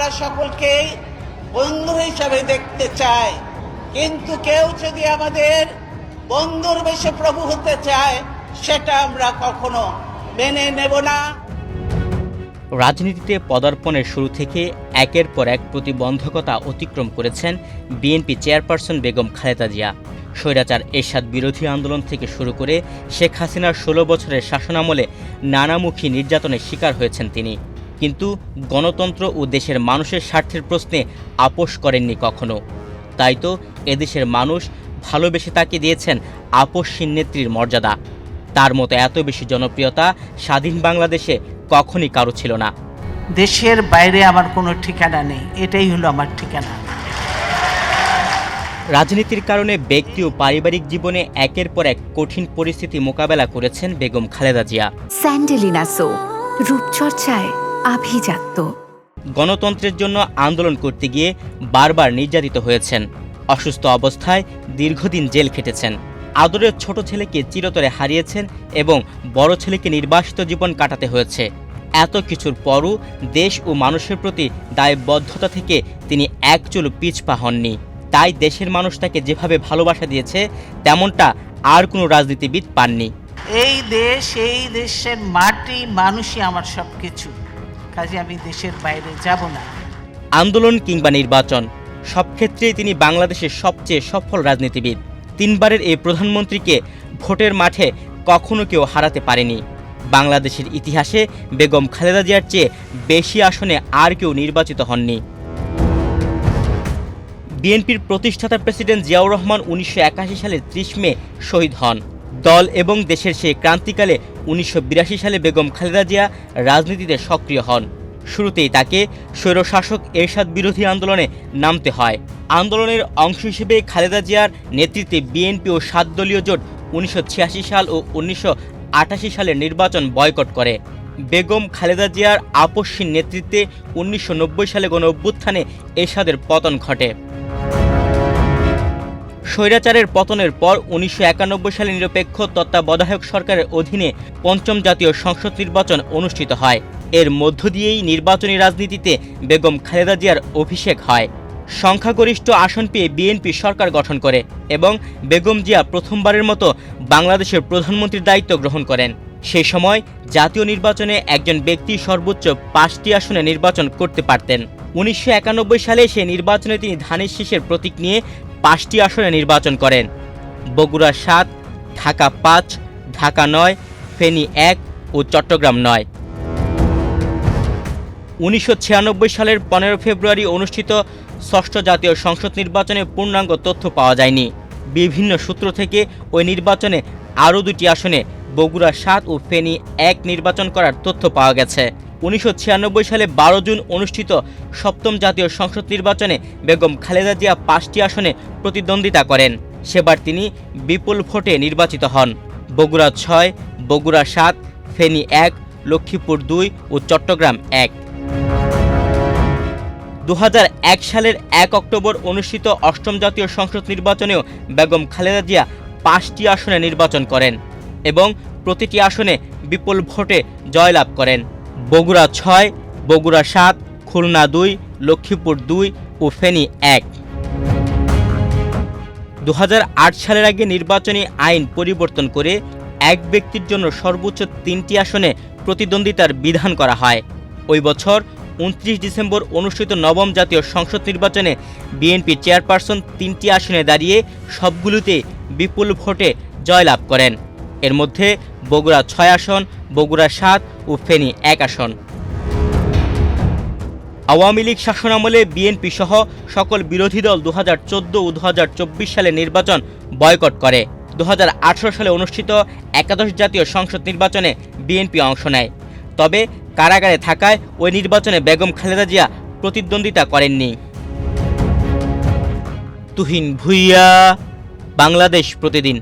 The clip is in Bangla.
আমরা সকলকেই বন্ধু হিসাবে দেখতে চাই, কিন্তু কেউ যদি আমাদের বন্ধুর বেশে প্রভু হতে চায় সেটা আমরা কখনো মেনে নেব না। রাজনীতিতে পদার্পণের শুরু থেকে একের পর এক প্রতিবন্ধকতা অতিক্রম করেছেন বিএনপি চেয়ারপারসন বেগম খালেদা জিয়া। স্বৈরাচার এরশাদ বিরোধী আন্দোলন থেকে শুরু করে শেখ হাসিনার ১৬ বছরের শাসনামলে নানামুখী নির্যাতনের শিকার হয়েছেন তিনি, কিন্তু গণতন্ত্র ও দেশের মানুষের স্বার্থের প্রশ্নে আপোস করেননি কখনো। তাই তো এদেশের মানুষ ভালোবেসে তাকে দিয়েছেন আপোসহীন নেত্রীর মর্যাদা। তার মতো এত বেশি জনপ্রিয়তা স্বাধীন বাংলাদেশে কখনই কারো ছিল না। দেশের বাইরে আমার কোনো ঠিকানা নেই, এটাই হলো আমার ঠিকানা। রাজনীতির কারণে ব্যক্তি ও পারিবারিক জীবনে একের পর এক কঠিন পরিস্থিতি মোকাবেলা করেছেন বেগম খালেদা জিয়া। স্যান্ডেলিনা সো, রূপচর্চায় আভিজাত্য। গণতন্ত্রের জন্য আন্দোলন করতে গিয়ে বারবার নির্যাতিত হয়েছেন। অসুস্থ অবস্থায় দীর্ঘদিন জেল খেটেছেন। আদরের ছোট ছেলেকে চিরতরে হারিয়েছেন এবং বড় ছেলেকে নির্বাসিত জীবন কাটাতে হয়েছে। এত কিছুর পরও দেশ ও মানুষের প্রতি দায়বদ্ধতা থেকে তিনি এক চুলও পিছপা হননি। তাই দেশের মানুষ তাকে যেভাবে ভালোবাসা দিয়েছে তেমনটা আর কোনো রাজনীতিবিদ পাননি। এই দেশ, এই দেশের মাটি, মানুষই আমার সব কিছু, কাজে আমি দেশের বাইরে যাব না। আন্দোলন কিংবা নির্বাচন, সব ক্ষেত্রেই তিনি বাংলাদেশের সবচেয়ে সফল রাজনীতিবিদ। 3 বারের এই প্রধানমন্ত্রীকে ভোটের মাঠে কখনো কেউ হারাতে পারেনি। বাংলাদেশের ইতিহাসে বেগম খালেদা জিয়ার চেয়ে বেশি আসনে আর কেউ নির্বাচিত হননি। বিএনপির প্রতিষ্ঠাতা প্রেসিডেন্ট জিয়াউর রহমান 1981 সালের 30 মে শহীদ হন। দল এবং দেশের সেই ক্রান্তিকালে 1982 সালে বেগম খালেদা জিয়া রাজনীতিতে সক্রিয় হন। শুরুতেই তাকে স্বৈরশাসক এরশাদ বিরোধী আন্দোলনে নামতে হয়। আন্দোলনের অংশ হিসেবে খালেদা জিয়ার নেতৃত্বে বিএনপি ও 7 দলীয় জোট 1986 সাল ও 1988 সালের নির্বাচন বয়কট করে। বেগম খালেদা জিয়ার আপোসহীন নেতৃত্বে 1990 সালে গণঅভ্যুত্থানে এরশাদের পতন ঘটে। স্বৈরাচারের পতনের পর 1991 সালে নিরপেক্ষ তত্ত্বাবধায়ক সরকারের অধীনে 5ম জাতীয় সংসদ নির্বাচন অনুষ্ঠিত হয়। এর মধ্য দিয়েই নির্বাচনী রাজনীতিতে বেগম খালেদা জিয়ার অভিষেক হয়। সংখ্যাগরিষ্ঠ আসন পেয়ে বিএনপি সরকার গঠন করে এবং বেগম জিয়া প্রথমবারের মতো বাংলাদেশের প্রধানমন্ত্রীর দায়িত্ব গ্রহণ করেন। সেই সময় জাতীয় নির্বাচনে একজন ব্যক্তি সর্বোচ্চ 5টি আসনে নির্বাচন করতে পারতেন। 1991 সালে সেই নির্বাচনে তিনি ধানের শীষের প্রতীক নিয়ে 5টি আসনে নির্বাচন করেন: বগুড়া 7, ঢাকা 5, ঢাকা 9, ফেনী 1 ও চট্টগ্রাম 9। 1996 সালের 15 ফেব্রুয়ারি অনুষ্ঠিত 6ষ্ঠ জাতীয় সংসদ নির্বাচনে পূর্ণাঙ্গ তথ্য পাওয়া যায়নি। বিভিন্ন সূত্র থেকে ওই নির্বাচনে আরও 2টি আসনে বগুড়া 7 ও ফেনী 1 নির্বাচন করার তথ্য পাওয়া গেছে। 1996 সালে 12 জুন অনুষ্ঠিত 7ম জাতীয় সংসদ নির্বাচনে বেগম খালেদা জিয়া 5টি আসনে প্রতিদ্বন্দ্বিতা করেন। সেবার তিনি বিপুল ভোটে নির্বাচিত হন। বগুড়া 6, বগুড়া 7, ফেনী 1, লক্ষ্মীপুর 2 ও চট্টগ্রাম 1। 2001 সালের 1 অক্টোবর অনুষ্ঠিত 8ম জাতীয় সংসদ নির্বাচনেও বেগম খালেদা জিয়া 5টি আসনে নির্বাচন করেন এবং প্রতিটি আসনে বিপুল ভোটে জয়লাভ করেন। বগুড়া 6, বগুড়া 7, খুলনা 2, লক্ষ্মীপুর 2 ও ফেনী 1। 2008 সালের আগে নির্বাচনী আইন পরিবর্তন করে এক ব্যক্তির জন্য সর্বোচ্চ 3টি আসনে প্রতিদ্বন্দ্বিতার বিধান করা হয়। ওই বছর 29 ডিসেম্বর অনুষ্ঠিত 9ম জাতীয় সংসদ নির্বাচনে বিএনপি চেয়ারপারসন 3টি আসনে দাঁড়িয়ে সবগুলোতে বিপুল ভোটে জয়লাভ করেন। এর মধ্যে বগুড়া 6 আসন, বগুড়া 7 ও ফেনী 1 আসন। আওয়ামী লীগ শাসনামলে বিএনপি সহ সকল বিরোধী দল 2014 ও 2024 সালে নির্বাচন বয়কট করে। 2018 সালে অনুষ্ঠিত 11শ জাতীয় সংসদ নির্বাচনে বিএনপি অংশ নেয়। তবে কারাগারে থাকায় ওই নির্বাচনে বেগম খালেদা জিয়া প্রতিদ্বন্দ্বিতা করেননি। তুহিন ভুইয়া, বাংলাদেশ প্রতিদিন।